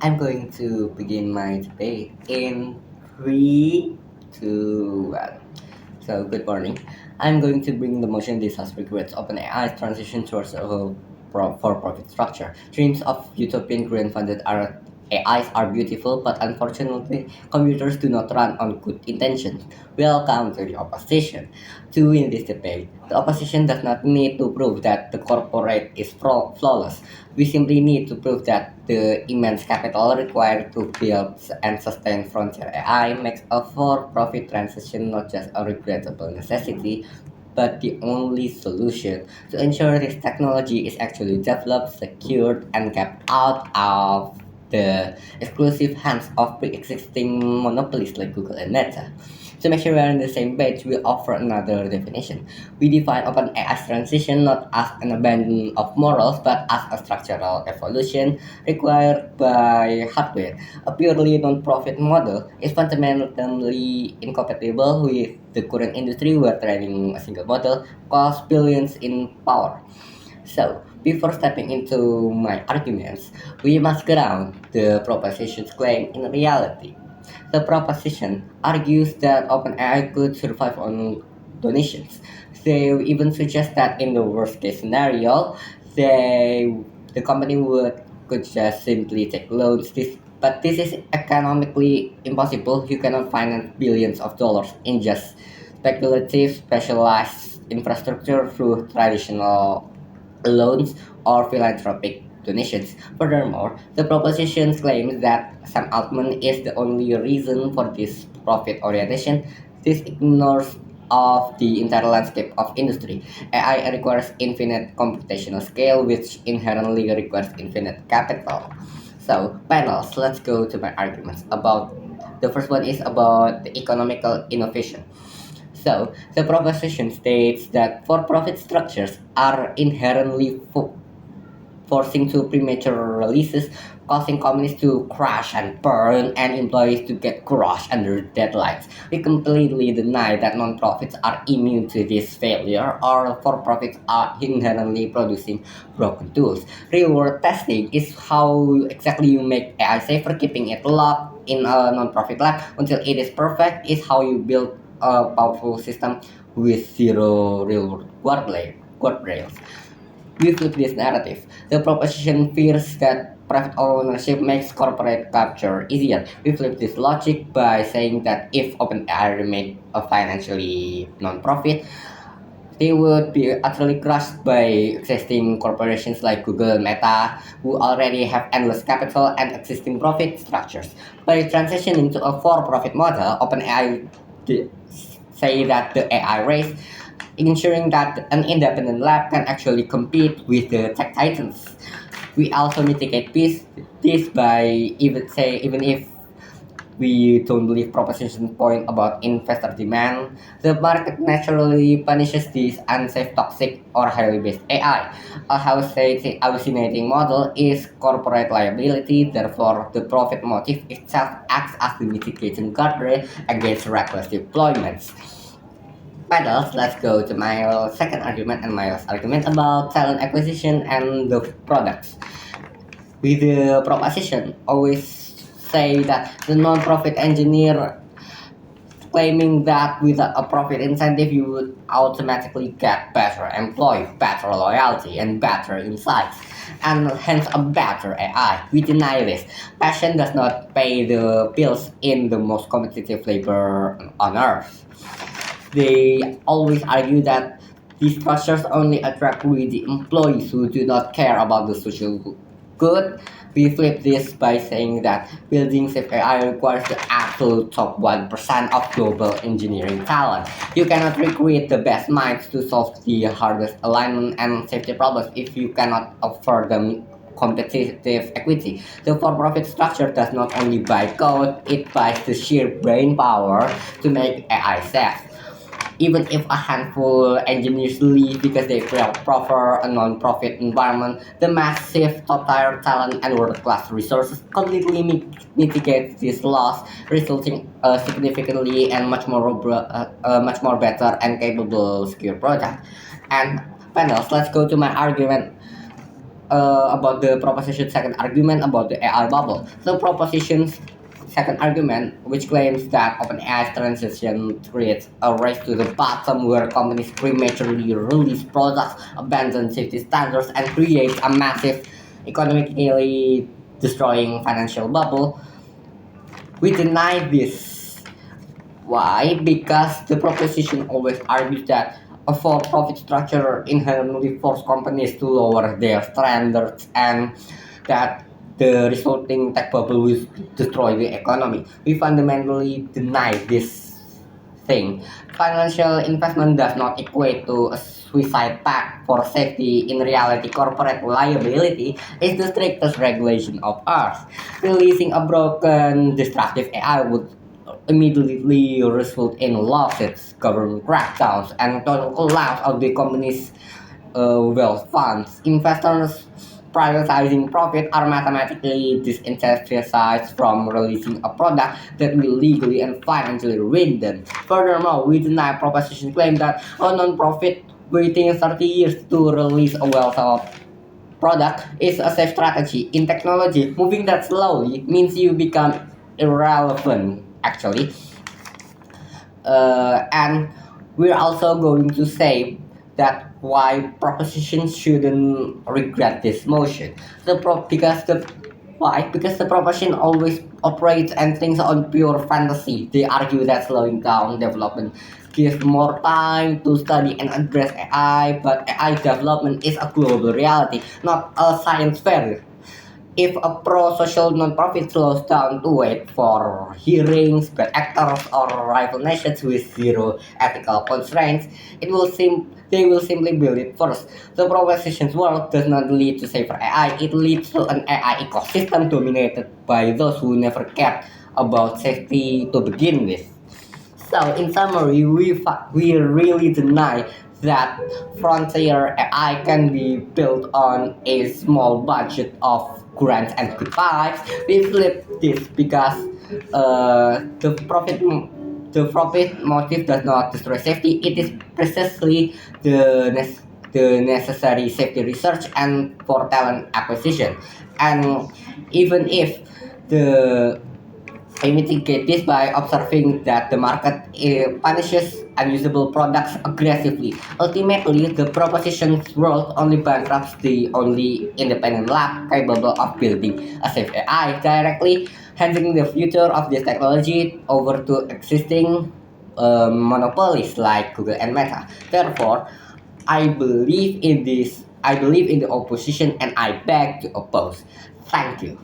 I'm going to begin my debate in three, two, one. So, good morning. I'm going to bring the motion this has regrets OpenAI's transition towards a for-profit structure. Dreams of utopian grant-funded AIs are beautiful, but unfortunately, computers do not run on good intentions. Welcome to the opposition. To win this debate, the opposition does not need to prove that the corporate is flawless. We simply need to prove that the immense capital required to build and sustain frontier AI makes a for-profit transition not just a regrettable necessity, but the only solution to ensure this technology is actually developed, secured, and kept out of the exclusive hands of pre-existing monopolies like Google and Meta. To make sure we're on the same page, we offer another definition. We define open AI's transition not as an abandonment of morals, but as a structural evolution required by hardware. A purely non-profit model is fundamentally incompatible with the current industry where training a single model costs billions in power. So, before stepping into my arguments, we must ground the proposition's claim in reality. The proposition argues that OpenAI could survive on donations. They even suggest that in the worst case scenario, they the company could just simply take loans. But this is economically impossible. You cannot finance billions of dollars in just speculative, specialized infrastructure through traditional loans or philanthropic donations. Furthermore, the proposition claims that Sam Altman is the only reason for this profit orientation. This ignores of the entire landscape of industry. AI requires infinite computational scale, which inherently requires infinite capital. So, panels, let's go to my arguments about the first one is about the economical innovation. So, the proposition states that for-profit structures are inherently forcing to premature releases, causing companies to crash and burn, and employees to get crushed under deadlines. We completely deny that non-profits are immune to this failure, or for-profits are inherently producing broken tools. Real-world testing is how exactly you make AI safer, keeping it locked in a non-profit lab until it is perfect is how you build a powerful system with zero real guardrails. We flip this narrative. The proposition fears that private ownership makes corporate capture easier. We flip this logic by saying that if OpenAI remained a financially non-profit, they would be utterly crushed by existing corporations like Google and Meta, who already have endless capital and existing profit structures. By transitioning to a for-profit model, OpenAI say that the AI race ensuring that an independent lab can actually compete with the tech titans. We also mitigate this by even if we don't believe proposition point about investor demand, the market naturally punishes this unsafe, toxic, or highly based AI. A hallucinating model is corporate liability, therefore the profit motive itself acts as the mitigating guardrail against reckless deployments. Panels, let's go to my second argument and my last argument about talent acquisition and the products. With the proposition, always say that the non-profit engineer claiming that without a profit incentive you would automatically get better employee, better loyalty, and better insights, and hence a better AI. We deny this. Passion does not pay the bills in the most competitive labor on earth. They always argue that these structures only attract greedy employees who do not care about the social good. We flip this by saying that building safe AI requires the absolute top 1% of global engineering talent. You cannot recruit the best minds to solve the hardest alignment and safety problems if you cannot offer them competitive equity. The for-profit structure does not only buy code, it buys the sheer brain power to make AI safe. Even if a handful engineers leave because they prefer a non-profit environment, the massive top-tier talent and world-class resources completely mitigate this loss, resulting significantly and much more better and capable secure product. And panels, let's go to my argument about the proposition second argument about the AI bubble. So proposition's second argument, which claims that OpenAI's transition creates a race to the bottom where companies prematurely release products, abandon safety standards, and create a massive economically destroying financial bubble. We deny this. Why? Because the proposition always argues that a for-profit structure inherently forces companies to lower their standards and that the resulting tech bubble will destroy the economy. We fundamentally deny this thing. Financial investment does not equate to a suicide pact for safety. In reality, corporate liability is the strictest regulation of Earth. Releasing a broken, destructive AI would immediately result in lawsuits, government crackdowns, and total collapse of the company's wealth funds. Investors prioritizing profit are mathematically disincentivized from releasing a product that will legally and financially ruin them. Furthermore, we deny proposition claim that a non-profit waiting 30 years to release a well-thought product is a safe strategy. In technology, moving that slowly means you become irrelevant, actually. And we're also going to say that why propositions shouldn't regret this motion. Because the why? Because the proposition always operates and thinks on pure fantasy. They argue that slowing down development gives more time to study and address AI, but AI development is a global reality, not a science fair. If a pro-social non-profit slows down to wait for hearings, bad actors, or rival nations with zero ethical constraints, they will simply build it first. The proposition's world does not lead to safer AI; it leads to an AI ecosystem dominated by those who never cared about safety to begin with. So, in summary, we really deny that frontier AI can be built on a small budget of grants and goodbyes. We flip this because the profit motive does not destroy safety. It is precisely the necessary safety research and for talent acquisition. And even if the I mitigate this by observing that the market punishes unusable products aggressively. Ultimately, the proposition's world only bankrupts the only independent lab capable of building a safe AI directly, handing the future of this technology over to existing monopolies like Google and Meta. Therefore, I believe in this. I believe in the opposition, and I beg to oppose. Thank you.